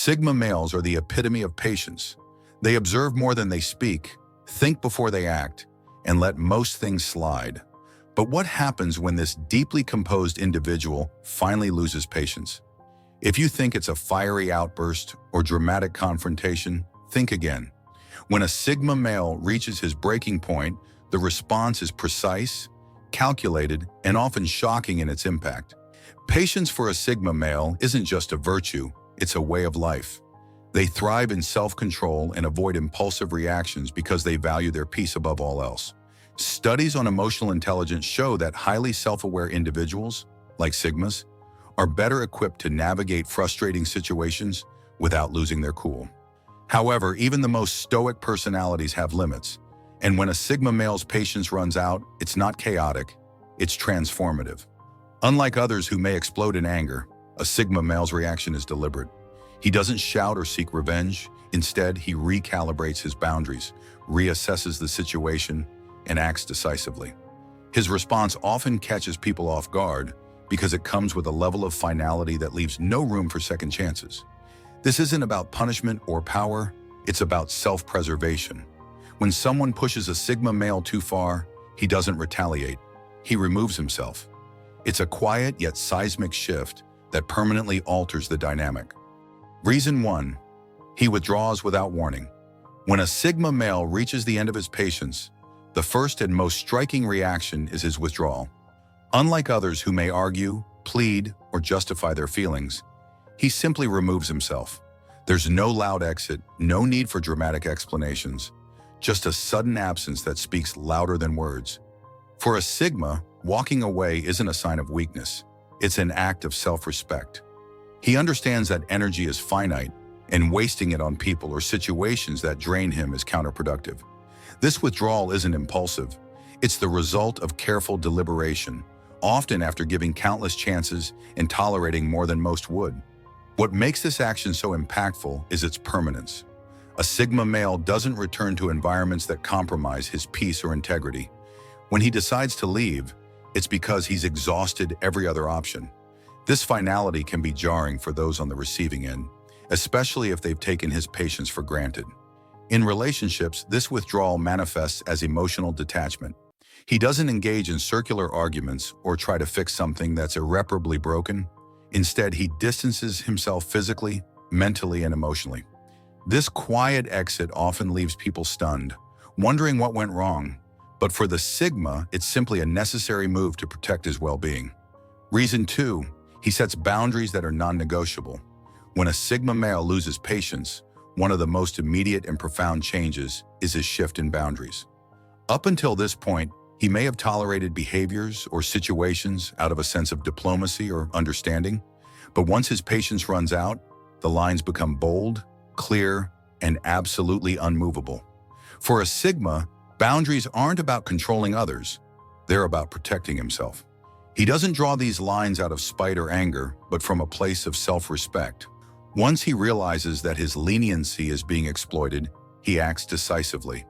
Sigma males are the epitome of patience. They observe more than they speak, think before they act, and let most things slide. But what happens when this deeply composed individual finally loses patience? If you think it's a fiery outburst or dramatic confrontation, think again. When a Sigma male reaches his breaking point, the response is precise, calculated, and often shocking in its impact. Patience for a Sigma male isn't just a virtue, it's a way of life. They thrive in self-control and avoid impulsive reactions because they value their peace above all else. Studies on emotional intelligence show that highly self-aware individuals, like Sigmas, are better equipped to navigate frustrating situations without losing their cool. However, even the most stoic personalities have limits, and when a Sigma male's patience runs out, it's not chaotic, it's transformative. Unlike others who may explode in anger, a Sigma male's reaction is deliberate. He doesn't shout or seek revenge. Instead, he recalibrates his boundaries, reassesses the situation, and acts decisively. His response often catches people off guard because it comes with a level of finality that leaves no room for second chances. This isn't about punishment or power, it's about self-preservation. When someone pushes a Sigma male too far, he doesn't retaliate, he removes himself. It's a quiet yet seismic shift that permanently alters the dynamic. Reason 1. He withdraws without warning. When a Sigma male reaches the end of his patience, the first and most striking reaction is his withdrawal. Unlike others who may argue, plead, or justify their feelings, he simply removes himself. There's no loud exit, no need for dramatic explanations, just a sudden absence that speaks louder than words. For a Sigma, walking away isn't a sign of weakness, it's an act of self-respect. He understands that energy is finite, and wasting it on people or situations that drain him is counterproductive. This withdrawal isn't impulsive, it's the result of careful deliberation, often after giving countless chances and tolerating more than most would. What makes this action so impactful is its permanence. A Sigma male doesn't return to environments that compromise his peace or integrity. When he decides to leave, it's because he's exhausted every other option. This finality can be jarring for those on the receiving end, especially if they've taken his patience for granted. In relationships, this withdrawal manifests as emotional detachment. He doesn't engage in circular arguments or try to fix something that's irreparably broken. Instead, he distances himself physically, mentally, and emotionally. This quiet exit often leaves people stunned, wondering what went wrong. But for the Sigma, it's simply a necessary move to protect his well-being. Reason 2, he sets boundaries that are non-negotiable. When a Sigma male loses patience, one of the most immediate and profound changes is his shift in boundaries. Up until this point, he may have tolerated behaviors or situations out of a sense of diplomacy or understanding, but once his patience runs out, the lines become bold, clear, and absolutely unmovable. For a Sigma, boundaries aren't about controlling others, they're about protecting himself. He doesn't draw these lines out of spite or anger, but from a place of self-respect. Once he realizes that his leniency is being exploited, he acts decisively.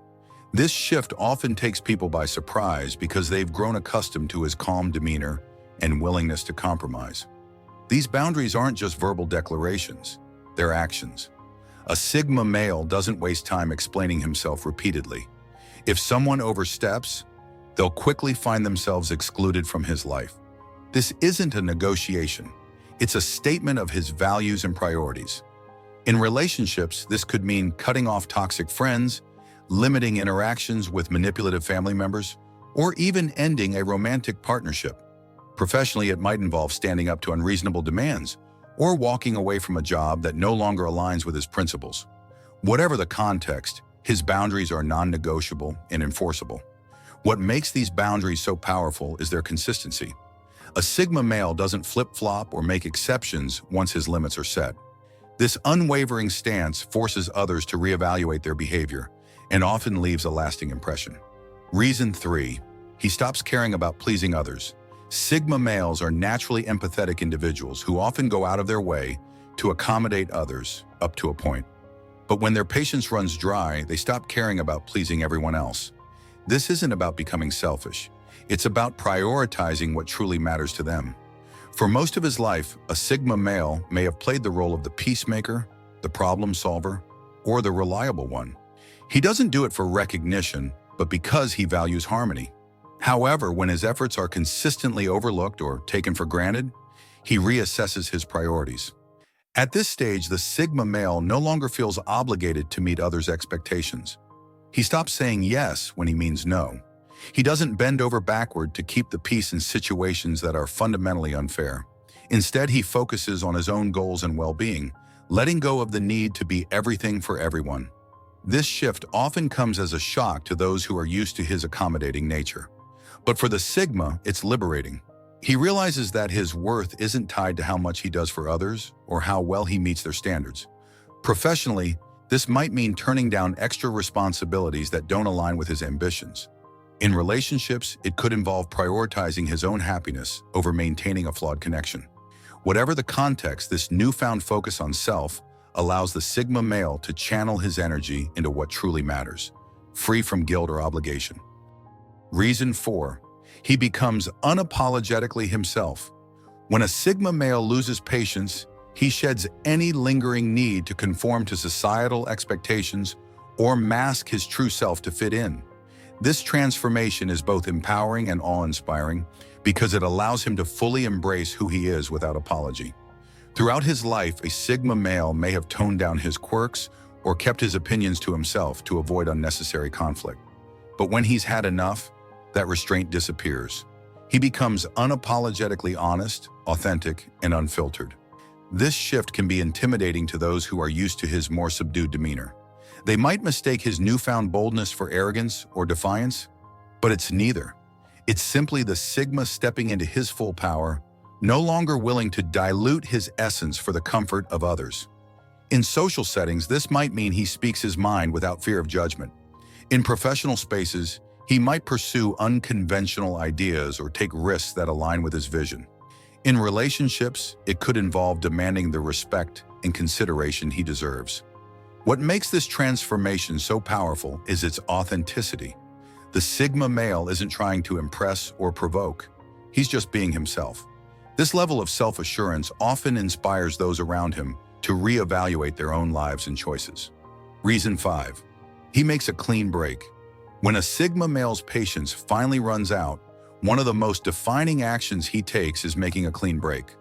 This shift often takes people by surprise because they've grown accustomed to his calm demeanor and willingness to compromise. These boundaries aren't just verbal declarations, they're actions. A Sigma male doesn't waste time explaining himself repeatedly. If someone oversteps, they'll quickly find themselves excluded from his life. This isn't a negotiation. It's a statement of his values and priorities. In relationships, this could mean cutting off toxic friends, limiting interactions with manipulative family members, or even ending a romantic partnership. Professionally, it might involve standing up to unreasonable demands or walking away from a job that no longer aligns with his principles. Whatever the context, his boundaries are non-negotiable and enforceable. What makes these boundaries so powerful is their consistency. A Sigma male doesn't flip-flop or make exceptions once his limits are set. This unwavering stance forces others to reevaluate their behavior and often leaves a lasting impression. Reason 3, he stops caring about pleasing others. Sigma males are naturally empathetic individuals who often go out of their way to accommodate others up to a point. But when their patience runs dry, they stop caring about pleasing everyone else. This isn't about becoming selfish. It's about prioritizing what truly matters to them. For most of his life, a Sigma male may have played the role of the peacemaker, the the problem solver, or the reliable one. He doesn't do it for recognition, but because he values harmony. However, when his efforts are consistently overlooked or taken for granted, he reassesses his priorities. At this stage, the Sigma male no longer feels obligated to meet others' expectations. He stops saying yes when he means no. He doesn't bend over backward to keep the peace in situations that are fundamentally unfair. Instead, he focuses on his own goals and well-being, letting go of the need to be everything for everyone. This shift often comes as a shock to those who are used to his accommodating nature. But for the Sigma, it's liberating. He realizes that his worth isn't tied to how much he does for others or how well he meets their standards. Professionally, this might mean turning down extra responsibilities that don't align with his ambitions. In relationships, it could involve prioritizing his own happiness over maintaining a flawed connection. Whatever the context, this newfound focus on self allows the Sigma male to channel his energy into what truly matters, free from guilt or obligation. Reason 4. He becomes unapologetically himself. When a Sigma male loses patience, he sheds any lingering need to conform to societal expectations or mask his true self to fit in. This transformation is both empowering and awe-inspiring because it allows him to fully embrace who he is without apology. Throughout his life, a Sigma male may have toned down his quirks or kept his opinions to himself to avoid unnecessary conflict. But when he's had enough, that restraint disappears. He becomes unapologetically honest, authentic, and unfiltered. This shift can be intimidating to those who are used to his more subdued demeanor. They might mistake his newfound boldness for arrogance or defiance, but it's neither. It's simply the Sigma stepping into his full power, no longer willing to dilute his essence for the comfort of others. In social settings, this might mean he speaks his mind without fear of judgment. In professional spaces, he might pursue unconventional ideas or take risks that align with his vision. In relationships, it could involve demanding the respect and consideration he deserves. What makes this transformation so powerful is its authenticity. The Sigma male isn't trying to impress or provoke. He's just being himself. This level of self-assurance often inspires those around him to reevaluate their own lives and choices. Reason 5. He makes a clean break. When a Sigma male's patience finally runs out, one of the most defining actions he takes is making a clean break.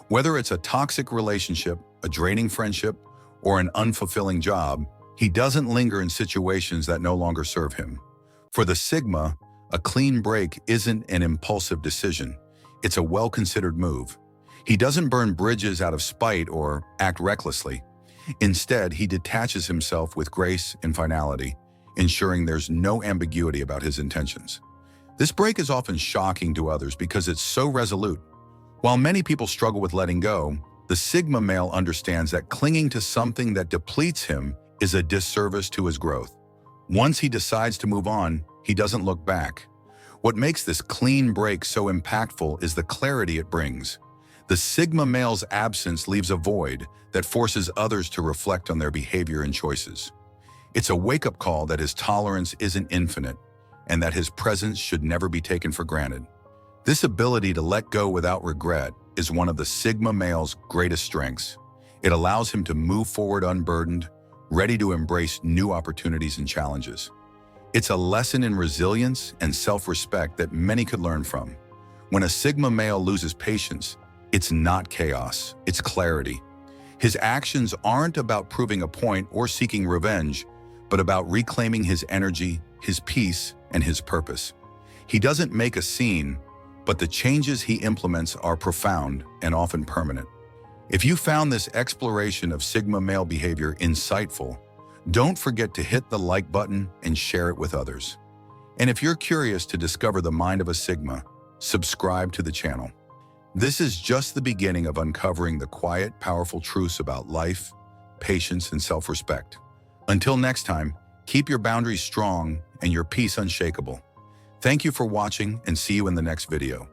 Whether it's a toxic relationship, a draining friendship, or an unfulfilling job, he doesn't linger in situations that no longer serve him. For the Sigma, a clean break isn't an impulsive decision. It's a well-considered move. He doesn't burn bridges out of spite or act recklessly. Instead, he detaches himself with grace and finality, ensuring there's no ambiguity about his intentions. This break is often shocking to others because it's so resolute. While many people struggle with letting go, the Sigma male understands that clinging to something that depletes him is a disservice to his growth. Once he decides to move on, he doesn't look back. What makes this clean break so impactful is the clarity it brings. The Sigma male's absence leaves a void that forces others to reflect on their behavior and choices. It's a wake-up call that his tolerance isn't infinite and that his presence should never be taken for granted. This ability to let go without regret is one of the Sigma male's greatest strengths. It allows him to move forward unburdened, ready to embrace new opportunities and challenges. It's a lesson in resilience and self-respect that many could learn from. When a Sigma male loses patience, it's not chaos, it's clarity. His actions aren't about proving a point or seeking revenge, but about reclaiming his energy, his peace, and his purpose. He doesn't make a scene, but the changes he implements are profound and often permanent. If you found this exploration of Sigma male behavior insightful, don't forget to hit the like button and share it with others. And if you're curious to discover the mind of a Sigma, subscribe to the channel. This is just the beginning of uncovering the quiet, powerful truths about life, patience, and self-respect. Until next time, keep your boundaries strong and your peace unshakable. Thank you for watching and see you in the next video.